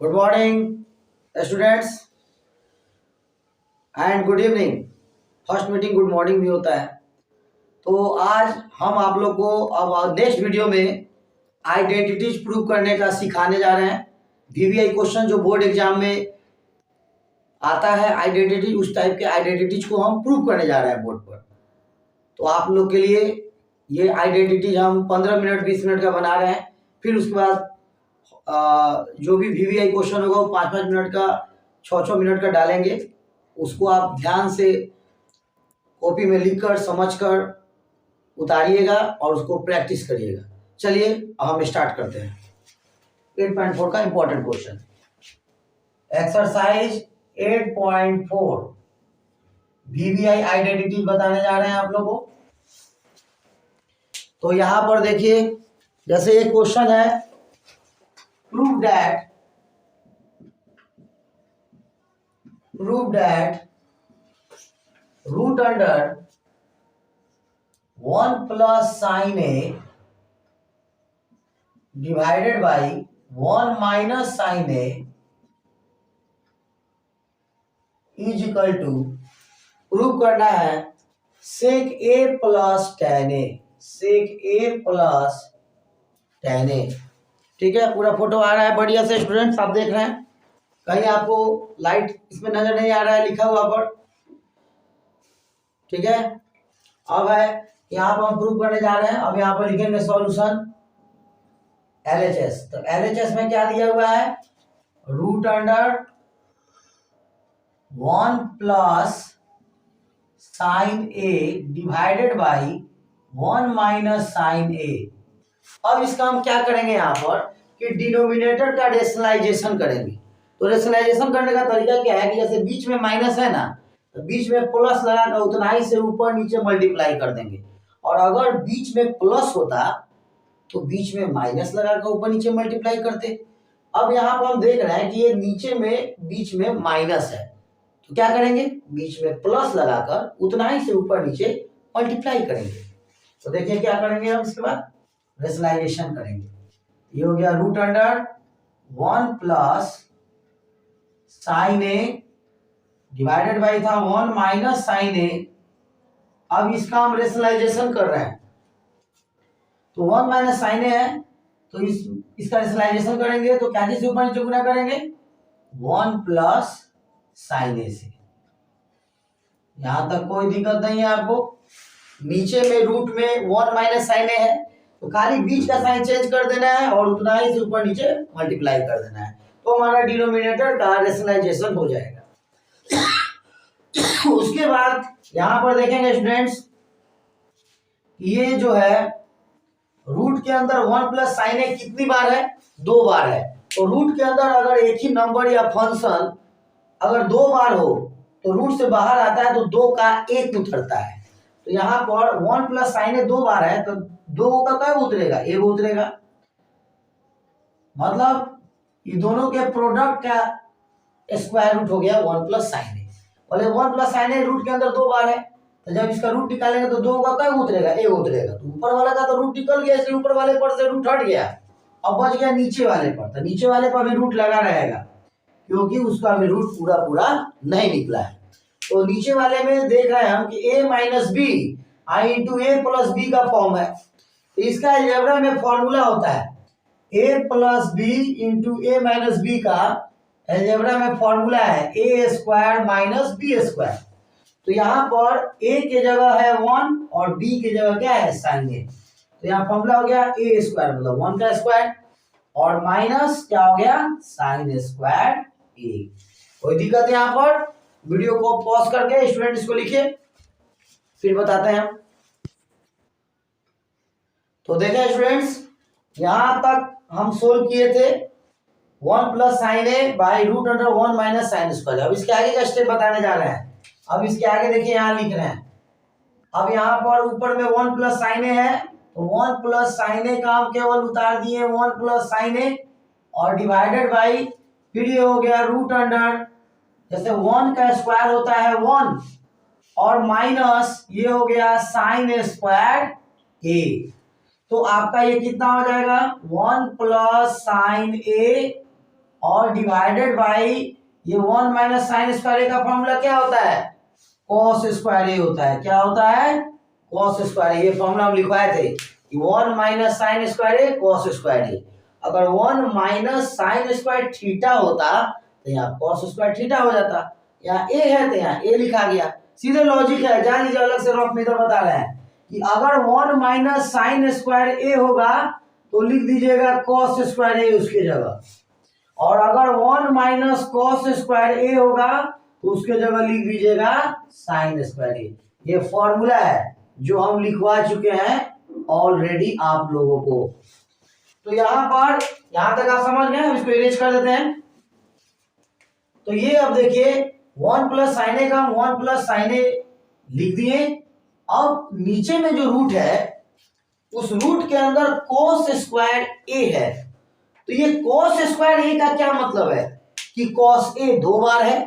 Good morning students and good evening. First meeting good morning भी होता है। तो आज हम आप लोग को अब नेक्स्ट वीडियो में आइडेंटिटीज प्रूव करने का सिखाने जा रहे हैं। वीवीआई क्वेश्चन जो बोर्ड एग्जाम में आता है आइडेंटिटी, उस टाइप के आइडेंटिटीज को हम प्रूव करने जा रहे हैं बोर्ड पर। तो आप लोग के लिए ये आइडेंटिटीज हम 15 मिनट 20 मिनट का बना रहे हैं। फिर उसके बाद जो भी वीवीआई क्वेश्चन होगा वो 5-5 मिनट का 6-6 मिनट का डालेंगे। उसको आप ध्यान से कॉपी में लिखकर समझकर उतारिएगा और उसको प्रैक्टिस करिएगा। चलिए अब हम स्टार्ट करते हैं 8.4 का important question. Exercise 8.4 VVI identity बताने जा रहे हैं आप लोगों को। तो यहां पर देखिए, जैसे एक क्वेश्चन है, prove that root under 1 plus sin a divided by 1 minus sin a is equal to, prove करना है sec a plus tan a, sec a plus tan a। ठीक है, पूरा फोटो आ रहा है बढ़िया से स्टूडेंट्स, आप देख रहे हैं। कहीं आपको लाइट इसमें नजर नहीं आ रहा है लिखा हुआ पर? ठीक है। अब है यहाँ पर हम प्रूव करने जा रहे हैं। अब यहाँ पर लिखेंगे सॉल्यूशन LHS। तो LHS में क्या दिया हुआ है? Root under 1 plus sine A divided by 1 minus sine A. अब इसका हम क्या करेंगे यहाँ पर कि डिनोमिनेटर का रेशनलाइजेशन करेंगे। तो रेशनलाइजेशन करने का तरीका क्या है कि जैसे बीच में माइनस है ना, तो बीच में प्लस लगाकर उतना ही से ऊपर नीचे मल्टीप्लाई कर देंगे। और अगर बीच में प्लस होता तो बीच में माइनस लगाकर ऊपर नीचे मल्टीप्लाई करते। अब यहाँ पर हम देख रहे हैं कि ये नीचे में बीच में माइनस है, तो क्या करेंगे? बीच में प्लस लगाकर उतना ही से ऊपर नीचे मल्टीप्लाई करेंगे। तो देखिए क्या करेंगे हम इसके बाद रेशनलाइजेशन करेंगे। ये हो गया root under 1 plus sine A divided by था 1 माइनस साइन ए। अब इसका हम रेशनलाइजेशन कर रहे हैं, तो 1 माइनस साइन ए है, तो इसका रेशनलाइजेशन करेंगे तो क्या से ऊपर नीचे गुना करेंगे? 1 प्लस साइन ए से। यहां तक कोई दिक्कत नहीं है आपको। नीचे में रूट में 1 माइनस साइन ए है, तो खाली बीच का साइन चेंज कर देना है और उतना ही से ऊपर नीचे मल्टीप्लाई कर देना है, तो हमारा डिनोमिनेटर का रेशनलाइजेशन हो जाएगा। उसके बाद यहां पर देखेंगे स्टूडेंट्स, ये जो है रूट के अंदर 1 प्लस साइन ए कितनी बार है? 2 बार है। तो रूट के अंदर अगर एक ही नंबर या फंक्शन अगर 2 बार हो तो रूट से बाहर आता है तो 2 का 1 उतरता है। तो यहाँ पर 1 प्लस साइन ए 2 बार है, तो 2 का क्या उतरेगा? 1 उतरेगा। मतलब ये दोनों के प्रोडक्ट का स्क्वायर रूट हो गया 1 प्लस साइन ए। बोले 1 प्लस साइन ए रूट के अंदर 2 बार है, तो जब इसका रूट निकालेंगे तो 2 का क्या उतरेगा? 1 उतरेगा। तो ऊपर वाला का तो रूट निकल गया, इसलिए ऊपर वाले पर से रूट हट गया। अब बच गया नीचे वाले पर, तो नीचे वाले पर भी रूट लगा रहेगा क्योंकि उसका भी रूट पूरा पूरा नहीं निकला है। तो नीचे वाले में देख रहे हैं हम कि a minus B I into A plus B का फॉर्म है। तो इसका अलजेब्रा में फॉर्मूला होता है a plus B into A minus B का अलजेब्रा में फॉर्मूला है A square minus B square. तो यहाँ पर a के जगह है 1 और b के जगह क्या है? साइन ए। तो यहाँ फॉर्मूला हो गया ए स्क्वायर मतलब 1 का स्क्वायर और माइनस क्या हो गया? साइन स्क्वायर ए। कोई दिक्कत है यहाँ पर? वीडियो को पॉज करके स्टूडेंट इसको लिखे, फिर बताते हैं। तो देखें स्टूडेंट्स, यहां तक हम सोल्व किए थे 1 plus sine A by root under 1 minus sine square. अब इसके आगे का स्टेप बताने जा रहे हैं। अब इसके आगे देखिए यहां लिख रहे हैं। अब यहाँ पर ऊपर में 1 प्लस साइन ए है, तो 1 प्लस साइन ए का हम केवल उतार दिए 1 प्लस साइन ए और डिवाइडेड बाई, फिर ये हो गया रूट अंडर, जैसे 1 का स्क्वायर होता है 1 और माइनस ये हो गया साइन स्क्वायर ए। तो आपका ये कितना हो जाएगा 1 प्लस साइन ए और डिवाइडेड बाई ये 1 माइनस साइन स्क्वायर ए का फॉर्मूला क्या होता है कॉस स्क्वायर ए होता है। क्या होता है कॉस स्क्वायर। ये फॉर्मूला हम लिखवाए थे कि 1 माइनस साइन स्क्वायर ए कॉस स्क्वायर ए। अगर 1 माइनस साइन स्क्वायर थीटा होता तो यहाँ कॉस स्क्वायर थीटा हो जाता। यहाँ ए है तो यहाँ ए लिखा गया। सीधे लॉजिक है, जान लीजिए, अलग से रफ में इधर बता रहे हैं कि अगर 1 माइनस साइन स्क्वायर ए होगा तो लिख दीजिएगा कॉस स्क्वायर ए उसकी जगह, और अगर 1 माइनस कॉस स्क्वायर ए होगा तो उसके जगह लिख दीजिएगा साइन स्क्वायर ए। ये फॉर्मूला है जो हम लिखवा चुके हैं ऑलरेडी आप लोगों को। तो यहां तक आप समझ गए, हम इसको इरेज कर देते हैं। तो ये अब देखिए 1 प्लस साइन ए का 1 प्लस साइन ए लिख दिए। अब नीचे में जो रूट है उस रूट के अंदर कोस स्क्वायर ए है। तो ये कोस स्क्वायर ए का क्या मतलब है कि कोस ए 2 बार है,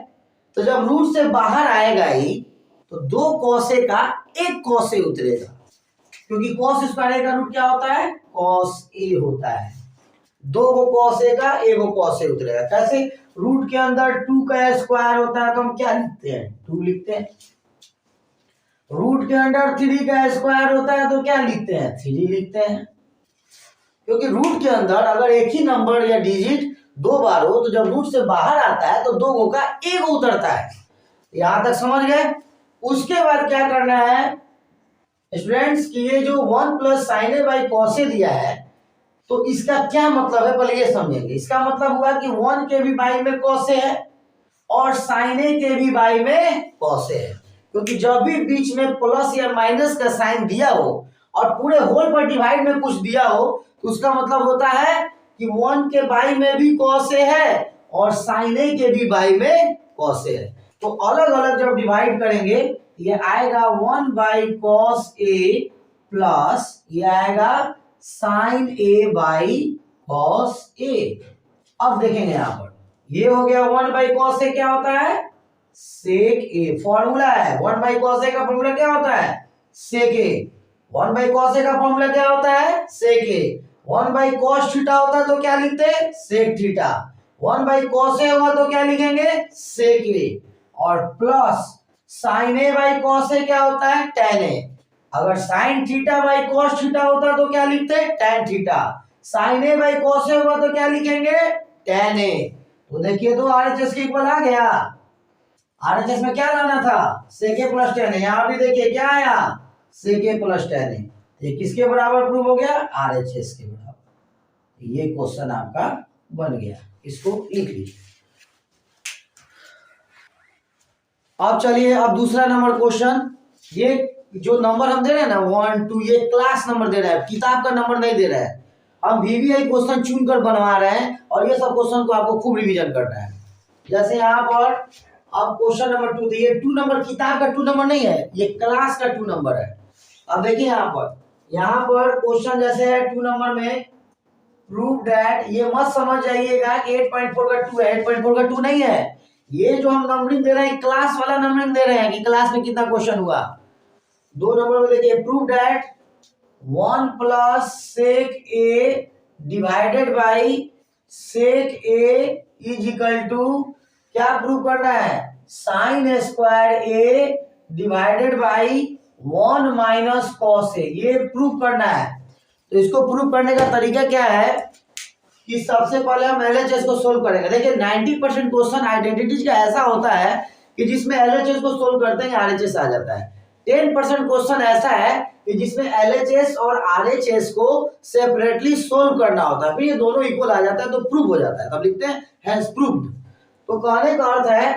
तो जब रूट से बाहर आएगा ही तो 2 कोस ए का 1 कोस ए उतरेगा, क्योंकि कोस स्क्वायर ए का रूट क्या होता है कोस ए होता है। 2 को कोस ए का 1 को कोस ए उतरेगा। कैसे रूट के अंदर 2 का स्क्वायर होता है तो हम क्या लिखते हैं 2 लिखते हैं। रूट के अंदर 3 का स्क्वायर होता है तो क्या लिखते हैं 3 लिखते हैं, क्योंकि रूट के अंदर अगर एक ही नंबर या डिजिट 2 बार हो तो जब रूट से बाहर आता है तो 2 का 1 उतरता है। यहां तक समझ गए। उसके बाद क्या करना है स्टूडेंट्स कि ये जो 1 plus sine A by cos A दिया है तो इसका क्या मतलब है पहले ये समझेंगे। इसका मतलब हुआ कि 1 के भी बाई में कॉस ए है और साइन ए के भी बाई में कॉस ए है, क्योंकि जब भी बीच में प्लस या माइनस का साइन दिया हो और पूरे होल पर डिवाइड में कुछ दिया हो तो उसका मतलब होता है कि 1 के बाई में भी कॉस ए है और साइन ए के भी बाई में कॉस ए है। तो अलग अलग जब डिवाइड करेंगे ये आएगा 1 बाई कॉस ए प्लस ये आएगा sign A by cos A. अब देखेंगे यहां पर ये हो गया 1 बाई कॉस ए क्या होता है सेक ए। फॉर्मूला है 1 बाई कॉस ए का फॉर्मूला क्या होता है सेक ए। 1 बाई कॉस ए का फॉर्मूला क्या होता है sec A. 1 by cos theta होता है तो क्या लिखते हैं sec theta. 1 by cos A होगा तो क्या लिखेंगे सेक ए, और plus sine A by cos A क्या होता है टेन ए। अगर sine theta by cos theta होता तो क्या लिखते हैं tan theta. Sine A by cos A होगा तो क्या लिखेंगे टेन ए। तो देखिए तो आरएचएस के इक्वल आ गया। आरएचएस में क्या लाना था सेक ए प्लस टेन ए। यहां भी देखिए क्या आया सेक ए प्लस टेन ए। ये किसके बराबर प्रूव हो गया आरएचएस के बराबर। ये क्वेश्चन आपका बन गया, इसको लिख लीजिए। अब चलिए अब दूसरा नंबर क्वेश्चन। ये जो नंबर हम दे रहे हैं ना 1 2 ये क्लास नंबर दे रहा है, किताब का नंबर नहीं दे रहा है। हम वीवीआई क्वेश्चन चुन कर बनवा रहे हैं और ये सब क्वेश्चन को आपको खूब रिवीजन करना है। जैसे यहाँ पर अब क्वेश्चन नंबर 2 ये 2 नंबर किताब का 2 नंबर नहीं है, ये क्लास का 2 नंबर है। अब देखिए यहाँ पर क्वेश्चन जैसे है 2 नंबर में प्रूव दैट, ये मत समझ जाइएगा कि 8.4 का 2 है, 8.4 का 2 नहीं है। ये जो हम नंबरिंग दे रहे हैं क्लास वाला नंबरिंग दे रहे हैं कि क्लास में कितना क्वेश्चन हुआ। 2 नंबर में देखिए prove that 1 plus sec A divided by sec A is equal to क्या प्रूव करना है sine square A divided by 1 minus cos A, ये प्रूव करना है। तो इसको प्रूव करने का तरीका क्या है कि सबसे पहले हम एलएचएस को सोल्व करेंगे। देखिए 90% क्वेश्चन आइडेंटिटीज का ऐसा होता है कि जिसमें एलएचएस को सोल्व करते हैं आरएचएस आ जाता है। 10% क्वेश्चन ऐसा है कि जिसमें एलएचएस और आरएचएस को सेपरेटली सोल्व करना होता है, फिर ये दोनों इक्वल आ जाता है तो प्रूव हो जाता है, तब लिखते हैं हैज प्रूव्ड। तो कहने का अर्थ है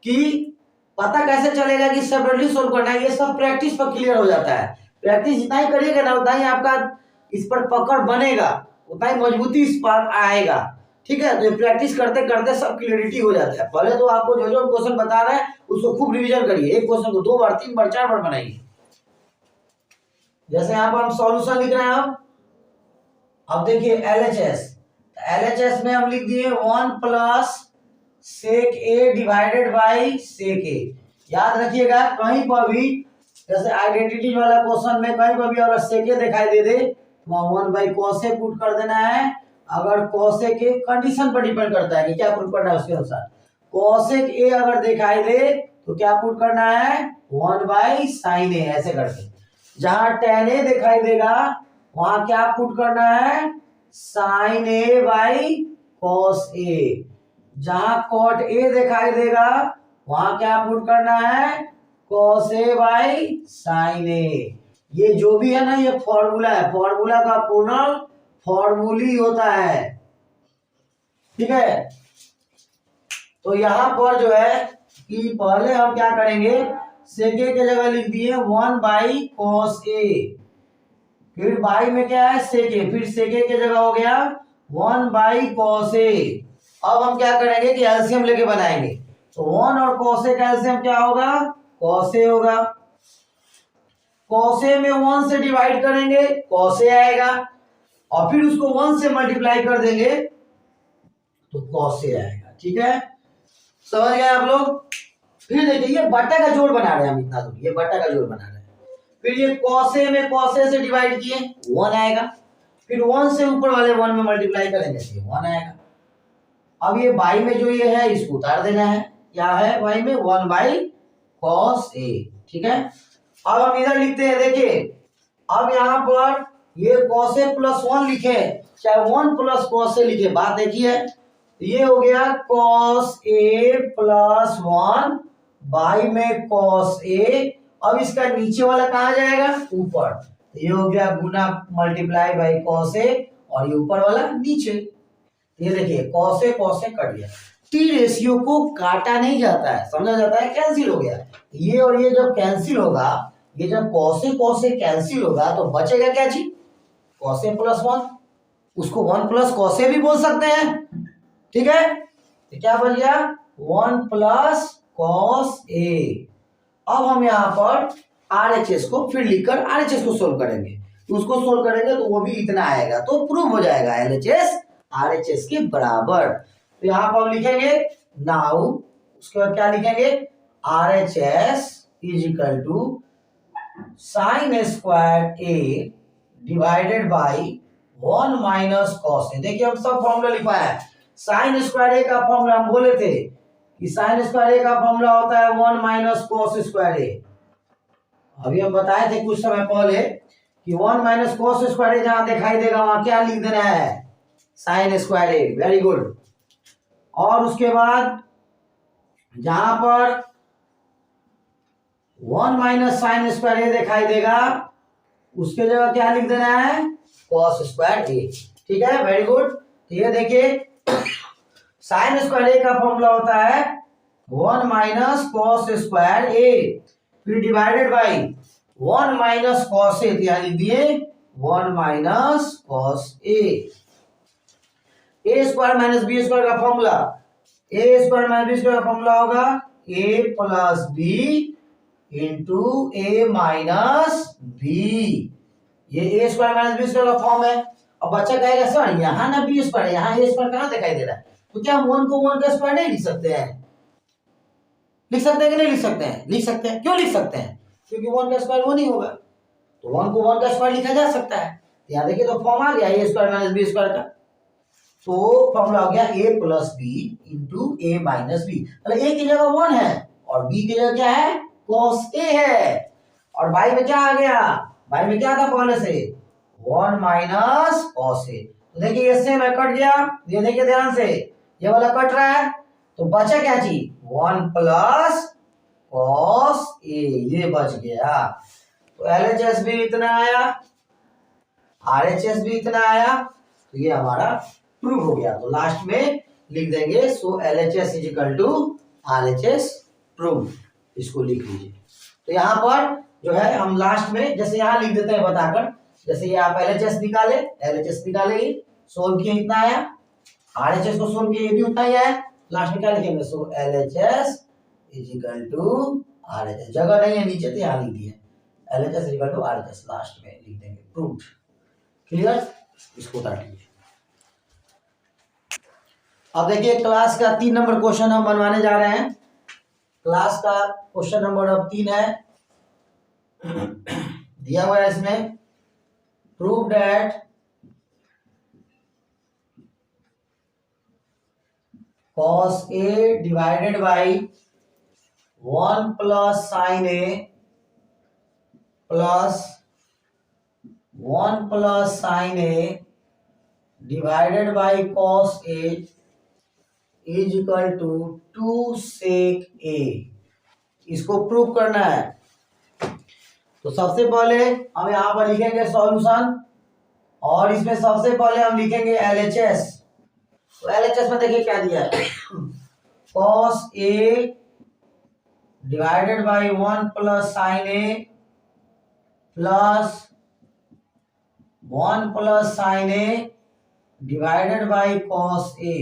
कि पता कैसे चलेगा कि सेपरेटली सोल्व करना है, ये सब प्रैक्टिस पर क्लियर हो जाता है। प्रैक्टिस जितना ही करिएगा ना उतना ही आपका इस पर पकड़ बनेगा, उतना ही मजबूती इस पर आएगा। ठीक है, तो ये प्रैक्टिस करते करते सब क्लियरिटी हो जाता है। पहले तो आपको जो जो क्वेश्चन बता रहे हैं उसको खूब रिवीजन करिए, एक क्वेश्चन को 2 बार 3 बार 4 बार बनाइए। जैसे यहाँ पर हम सॉल्यूशन लिख रहे हैं। अब देखिए एलएचएस में हम लिख दिए 1 plus sec A divided by sec A. याद रखिएगा कहीं पर भी जैसे आइडेंटिटी वाला क्वेश्चन में कहीं पर भी अगर सेक ए दिखाई दे दे वहाँ 1/cos A पुट कर देना है। अगर cos A के कंडीशन पर डिपेंड करता है कि क्या पुट करना है उसके अनुसार। cos A अगर दिखाई दे तो क्या पुट करना है 1/sin A ऐसे करके। जहां tan A दिखाई देगा वहां क्या पुट करना है sin A/cos A। जहां cot A दिखाई देगा वहां क्या पुट करना है cos A/sin A। ये जो भी है ना ये फॉर्मूला है, फॉर्मूला का पूर्ण फॉर्मूली होता है, ठीक है। तो यहां पर जो है कि पहले हम क्या करेंगे sec A की जगह लिख दिए 1/cos A, फिर बाई में क्या है sec A, फिर sec A की जगह हो गया 1/cos A। अब हम क्या करेंगे कि एलसीएम लेके बनाएंगे। तो 1 और cos A का एलसीएम क्या होगा cos A होगा। cos A में 1 से डिवाइड करेंगे cos A आएगा, और फिर उसको 1 से मल्टीप्लाई कर देंगे तो cos A आएगा, ठीक है। समझ गए आप लोग। फिर देखिए ये बट्टा का जोड़ बना रहे हैं हम, इतना दूर ये बट्टा का जोड़ बना रहे हैं। फिर ये cos A में cos A से डिवाइड किए 1 आएगा, फिर 1 से ऊपर वाले 1 में मल्टीप्लाई करेंगे तो 1 आएगा। अब ये बाई में जो ये है इसको उतार देना है, क्या है बाई में 1/cos A, ठीक है। अब हम इधर लिखते हैं, देखिए अब यहाँ पर ये cos A + 1 लिखे चाहे 1 + cos A लिखे, बात देखिए ये हो गया cos A + 1 बाई में cos A। अब इसका नीचे वाला कहाँ जाएगा ऊपर, तो ये हो गया गुना मल्टीप्लाई बाई cos A, और ये ऊपर वाला नीचे। ये देखिए cos A कट गया। टी रेशियो को काटा नहीं जाता है, समझा जाता है, कैंसिल हो गया। ये और ये जब कैंसिल होगा, ये जब cos A कैंसिल होगा तो बचेगा क्या चीज cos A + 1, उसको 1 + cos A भी बोल सकते हैं, ठीक है। तो क्या बच गया 1 + cos A। अब हम यहाँ पर RHS को फिर लिखकर RHS को सोल्व करेंगे, तो उसको सोल्व करेंगे तो वो भी इतना आएगा, तो प्रूव हो जाएगा LHS RHS के बराबर। तो यहाँ पर हम लिखेंगे नाउ, उसके बाद क्या लिखेंगे RHS = sin² A divided by 1 - cos A। देखिए हम सब फॉर्मूला लिखा है। sin² A का फॉर्मूला हम बोले थे कि sin² A का फॉर्मूला होता है 1 - cos² A। अभी हम बताए थे कुछ समय पहले कि 1 - cos² A जहां दिखाई देगा वहां क्या लिख देना है sin² A, वेरी गुड। और उसके बाद जहां पर 1 - sin² A दिखाई देगा उसके जगह क्या लिख देना है cos² A, ठीक है, वेरी गुड। तो ये देखिए sin² A का फॉर्मूला होता है 1 - cos² A, फिर डिवाइडेड बाई 1 - cos A, तो लिख दिए 1 - cos A। A² - B² का फॉर्मूला, A² - B² का फॉर्मूला होगा A + B × A - B। ये A² - B² का फॉर्म है। अब बच्चा कहेगा सर यहाँ ना B² यहाँ A² कहाँ दिखाई दे रहा है, तो क्या हम 1 को 1 का स्क्वायर नहीं लिख सकते हैं, लिख सकते हैं कि नहीं लिख सकते हैं, लिख सकते हैं। क्यों लिख सकते हैं, क्योंकि 1 का स्क्वायर वो नहीं होगा, तो 1 को 1 का स्क्वायर लिखा जा सकता है। यहाँ देखिए तो फॉर्म आ गया A² - B² का, तो फॉर्मूला हो गया A + B × A - B। मतलब A की जगह 1 है और B की जगह क्या है cos A है, और बाई में क्या आ गया, बाई में क्या था पहले से 1 - cos A। तो देखिए इससे मैं कट गया, ये देखिए ध्यान से ये वाला कट रहा है, तो बचा क्या चीज 1 + cos A, ये बच गया। तो LHS भी इतना आया, RHS भी इतना आया, तो ये हमारा प्रूव हो गया। तो लास्ट में लिख देंगे सो LHS = RHS प्रूव, इसको लिख लीजिए। तो यहाँ पर जो है हम लास्ट में जैसे यहाँ लिख देते हैं बताकर, जैसे ये आप LHS निकाले, LHS निकालेंगे, सोल्व किए इतना आया, RHS को सोल्व किए ये भी उतना ही आया, लास्ट में क्या लिखेंगे सो LHS = RHS। जगह नहीं है नीचे तो यहाँ लिख दिए LHS = RHS, लास्ट में लिख देंगे प्रूव्ड। क्लियर, इसको उतार लीजिए। अब देखिए क्लास का 3 नंबर क्वेश्चन हम बनवाने जा रहे हैं। क्लास का क्वेश्चन नंबर अब 3 है, दिया हुआ है इसमें prove that cos A divided by 1 plus sin A plus 1 plus sin A divided by cos A is equal to 2 sec A। इसको प्रूव करना है। तो सबसे पहले हम यहाँ पर लिखेंगे सॉल्यूशन और इसमें सबसे पहले हम लिखेंगे LHS। तो LHS में देखिए क्या दिया है, cos A divided by 1 plus sine A plus 1 plus sine A divided by cos A।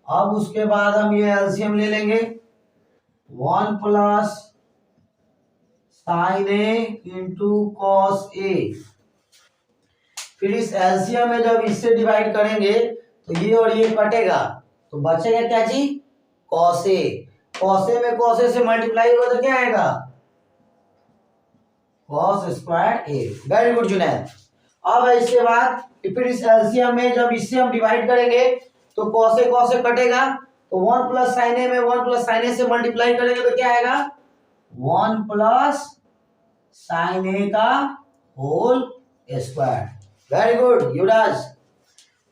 अब उसके बाद हम ये एलसीएम ले लेंगे, 1 plus sine A into cos A। फिर इस एलसीएम में जब इससे डिवाइड करेंगे तो ये और ये कटेगा तो बचेगा क्या चीज, कॉस A। कॉस A में कॉस A से मल्टीप्लाई होगा तो क्या आएगा, cos square A। Very good Junaid. अब इसके बाद फिर इस एलसीएम में जब इससे हम डिवाइड करेंगे तो कॉस A कटेगा तो 1 प्लस साइन A में 1 प्लस साइन A से मल्टीप्लाई करेंगे तो क्या आएगा, 1 प्लस साइन A का होल स्क्वायर। वेरी गुड युवराज।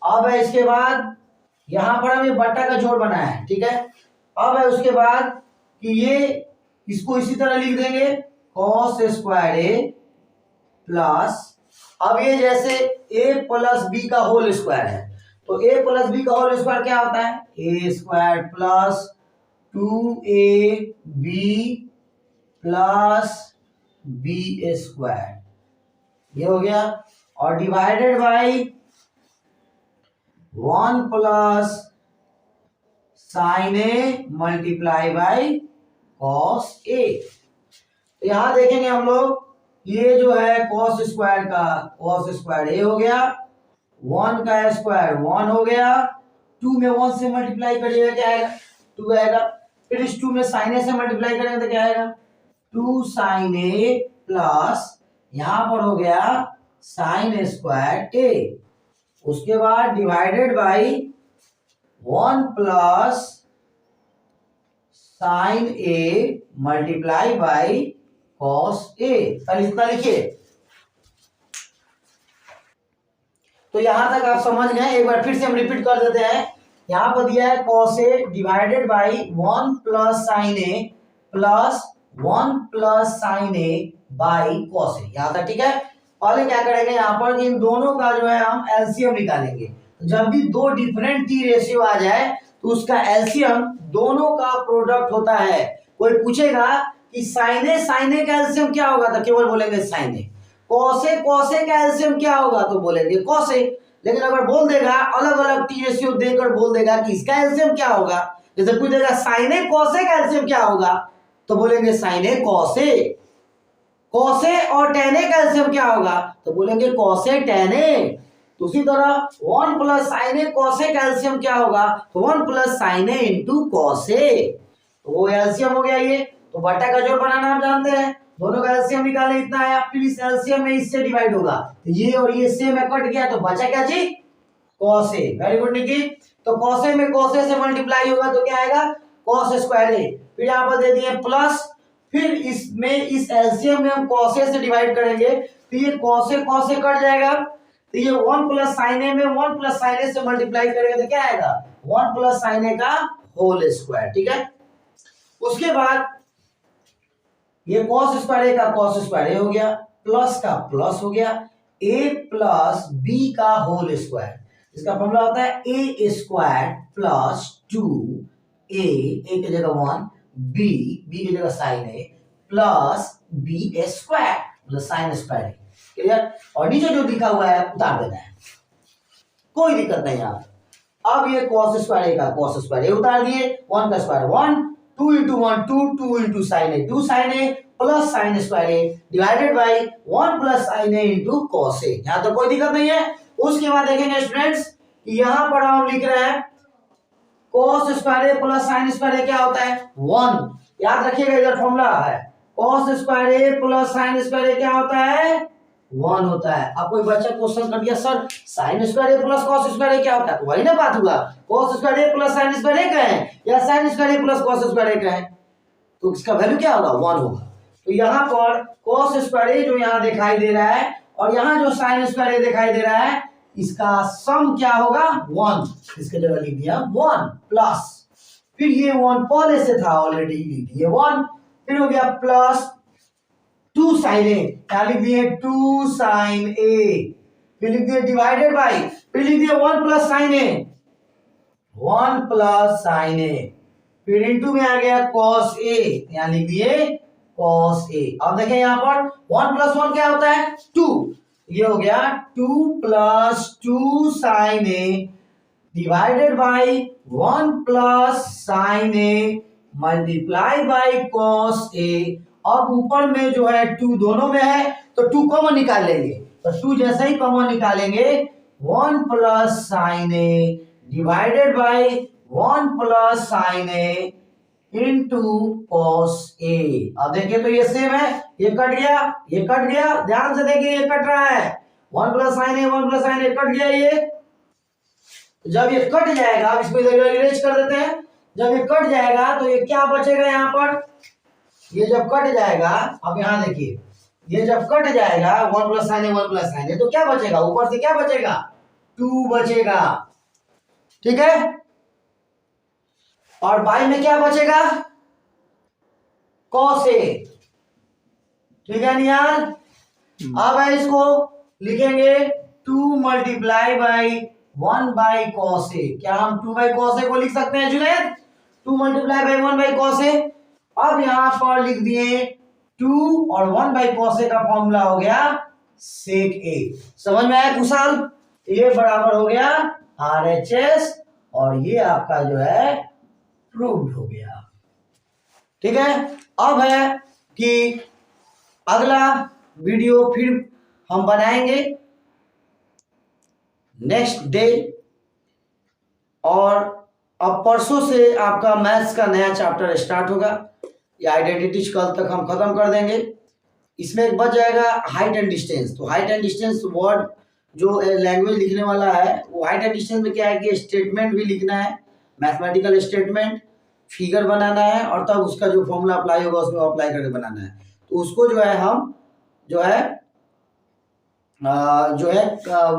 अब है इसके बाद यहां पर हमें बट्टा का जोड़ बनाया है, ठीक है। अब है उसके बाद कि ये इसको इसी तरह लिख देंगे कॉस स्क्वायर A प्लस, अब ये जैसे A प्लस B का होल स्क्वायर है तो A प्लस B का होल स्क्वायर क्या होता है, A square plus 2AB plus B square, ये हो गया। और divided by 1 plus sine A multiply by cos A। तो यहां देखेंगे हम लोग, ये जो है कॉस स्क्वायर का कॉस स्क्वायर A हो गया, 1 का स्क्वायर 1 हो गया, 2 में 1 से मल्टीप्लाई करिएगा क्या आएगा, 2 आएगा। फिर इस 2 में साइन A से मल्टीप्लाई करेंगे तो क्या आएगा, 2 साइन A प्लस यहां पर हो गया साइन स्क्वायर A। उसके बाद divided by 1 plus sine A multiply by cos A। इतना लिखिए। तो यहां तक आप समझ गए, एक बार फिर से हम रिपीट कर देते हैं। यहां पर दिया है cos A divided by 1 plus sine A plus 1 plus sine A by cos A। यहां तक ठीक है। पहले क्या करेंगे, यहाँ पर इन दोनों का जो है हम एलसीएम निकालेंगे। जब भी दो डिफरेंट टी रेशियो आ जाए तो उसका एलसीएम दोनों का प्रोडक्ट होता है। कोई पूछेगा कि साइन ए का एलसीएम क्या होगा तो केवल बोलेंगे साइन ए। कॉसे का एलसीएम क्या होगा तो बोलेंगे कॉसे। लेकिन अगर बोल देगा अलग अलग टी रेशियो देकर बोल देगा कि इसका एलसीएम क्या होगा, जैसे पूछ देगा साइन ए कॉसे का एलसीएम क्या होगा तो बोलेंगे साइन ए कॉसे। कॉसे और टेन ए का एलसीएम क्या होगा तो बोलेंगे कॉसे टेन ए। तो उसी तरह 1 प्लस साइन ए कॉसे का एलसीएम क्या होगा तो 1 प्लस साइन ए इंटू कॉसे। तो वो एलसीएम हो गया ये। तो बट्टा का जोड़ बनाना हम जानते हैं, दोनों का एलसीएम निकाले इतना आया, फिर इस एलसीएम में इससे डिवाइड होगा तो ये और ये सेम में कट गया तो बचा क्या चीज, कॉसे। वेरी गुड निकी। तो कॉसे में कॉसे से मल्टीप्लाई होगा तो क्या आएगा कॉस स्क्वायर ए। फिर यहाँ पर दे दिए प्लस, फिर इसमें इस एलसीएम में हम कॉसे से डिवाइड करेंगे तो ये कॉसे कॉसे कट जाएगा तो ये 1 प्लस साइन ए में 1 प्लस साइन ए से मल्टीप्लाई करेंगे तो क्या आएगा 1 प्लस साइन ए का होल स्क्वायर, ठीक है। उसके बाद ये कॉस स्क्वायर ए का कॉस स्क्वायर ए हो गया, प्लस का प्लस हो गया, ए प्लस बी का होल स्क्वायर। इसका फॉर्मूला होता है ए स्क्वायर प्लस 2 ए की जगह 1 बी की जगह sign A plus B square मतलब साइन स्क्वायर ए। क्लियर। और नीचे जो लिखा हुआ है उतार देना है, कोई दिक्कत नहीं यहाँ। अब ये cos स्क्वायर ए का cos स्क्वायर ए उतार दिए, 1 का square 1, 2 into 1 2 into sine A 2 sine A plus sine square A divided by 1 plus sine A into cos A. यहाँ तो कोई दिक्कत नहीं है। उसके बाद देखेंगे स्टूडेंट्स यहाँ पर हम लिख रहे हैं cos स्क्वायर ए प्लस साइन स्क्वायर ए क्या होता है 1। याद रखिएगा इधर फॉर्मूला है cos स्क्वायर ए प्लस साइन स्क्वायर ए क्या होता है 1 होता है। अब कोई बच्चा क्वेश्चन कर दिया सर साइन स्क्वायर ए प्लस कॉस स्क्वायर ए क्या होता है, तो वही ना बात हुआ, कॉस स्क्वायर ए प्लस साइन स्क्वायर ए का है या साइन स्क्वायर ए प्लस कॉस स्क्वायर ए का है, तो इसका वैल्यू क्या होगा 1 होगा। तो यहाँ पर कॉस स्क्वायर ए जो यहाँ दिखाई दे रहा है और यहाँ जो साइन स्क्वायर ए दिखाई दे रहा है, इसका सम क्या होगा 1, इसके जगह लिख दिया 1 प्लस, फिर ये 1 पहले से था ऑलरेडी, लिख दिए 1, फिर हो गया प्लस 2 साइन ए, क्या लिख दिए 2 साइन ए, फिर लिख दिए डिवाइडेड बाई, फिर लिख दिए 1 प्लस साइन ए, 1 प्लस साइन ए, फिर इनटू में आ गया cos a, यहां लिख दिए cos a। अब देखें यहां पर 1 प्लस 1 क्या होता है 2, ये हो गया 2 plus 2 sine a divided by 1 plus sine a multiply by cos a। अब ऊपर में जो है 2 दोनों में है तो 2 कॉमन निकाल लेंगे, तो 2 जैसे ही कॉमन निकालेंगे 1 plus sine a divided by 1 plus sine A into cos A. अब देखिए तो ये सेम है, ये कट गया, ये कट गया, ध्यान से देखिए ये कट रहा है, 1 प्लस साइन ए 1 प्लस साइन ए कट गया ये। जब ये कट जाएगा, अब इसको इधर इरेज कर देते हैं, जब ये कट जाएगा तो ये क्या बचेगा यहाँ पर, ये जब कट जाएगा, अब यहाँ देखिए ये जब कट जाएगा 1 प्लस साइन ए 1 प्लस साइन ए, तो क्या बचेगा, ऊपर से क्या बचेगा 2 बचेगा, ठीक है। और बाई में क्या बचेगा cos a, ठीक है निहाल। अब है इसको लिखेंगे 2 multiply by 1 by cos a, क्या हम 2 बाई cos a को लिख सकते हैं Junaid, 2 multiply by 1 by cos a। अब यहां पर लिख दिए 2 और 1 बाई cos a का फॉर्मूला हो गया sec a, समझ में आया कुशाल, ये बराबर हो गया RHS और ये आपका जो है प्रूव्ड हो गया, ठीक है। अब है कि अगला वीडियो फिर हम बनाएंगे नेक्स्ट डे, और अब परसों से आपका मैथ्स का नया चैप्टर स्टार्ट होगा, ये आइडेंटिटीज कल तक हम खत्म कर देंगे। इसमें एक बच जाएगा हाइट एंड डिस्टेंस, तो हाइट एंड डिस्टेंस वर्ड जो लैंग्वेज लिखने वाला है वो हाइट एंड डिस्टेंस में क्या है कि स्टेटमेंट भी लिखना है, मैथमेटिकल स्टेटमेंट, फिगर बनाना है और तब उसका जो फॉर्मूला अप्लाई होगा उसमें अप्लाई करके बनाना है। तो उसको जो है हम जो है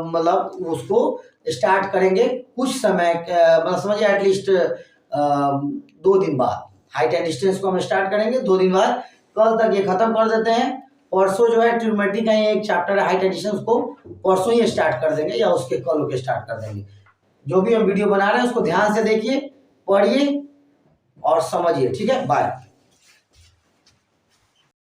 मतलब उसको स्टार्ट करेंगे कुछ समय, मतलब समझिए एटलीस्ट 2 दिन बाद हाइट एंड डिस्टेंस को हम स्टार्ट करेंगे, 2 दिन बाद, कल तक ये खत्म कर देते हैं। परसों जो है ट्रिग्नोमेट्री का एक चैप्टर है हाइट एंड डिस्टेंस को परसों ही स्टार्ट कर देंगे या उसके कल होके स्टार्ट कर देंगे। जो भी हम वीडियो बना रहे हैं उसको ध्यान से देखिए, पढ़िए और समझिए, ठीक है, बाय।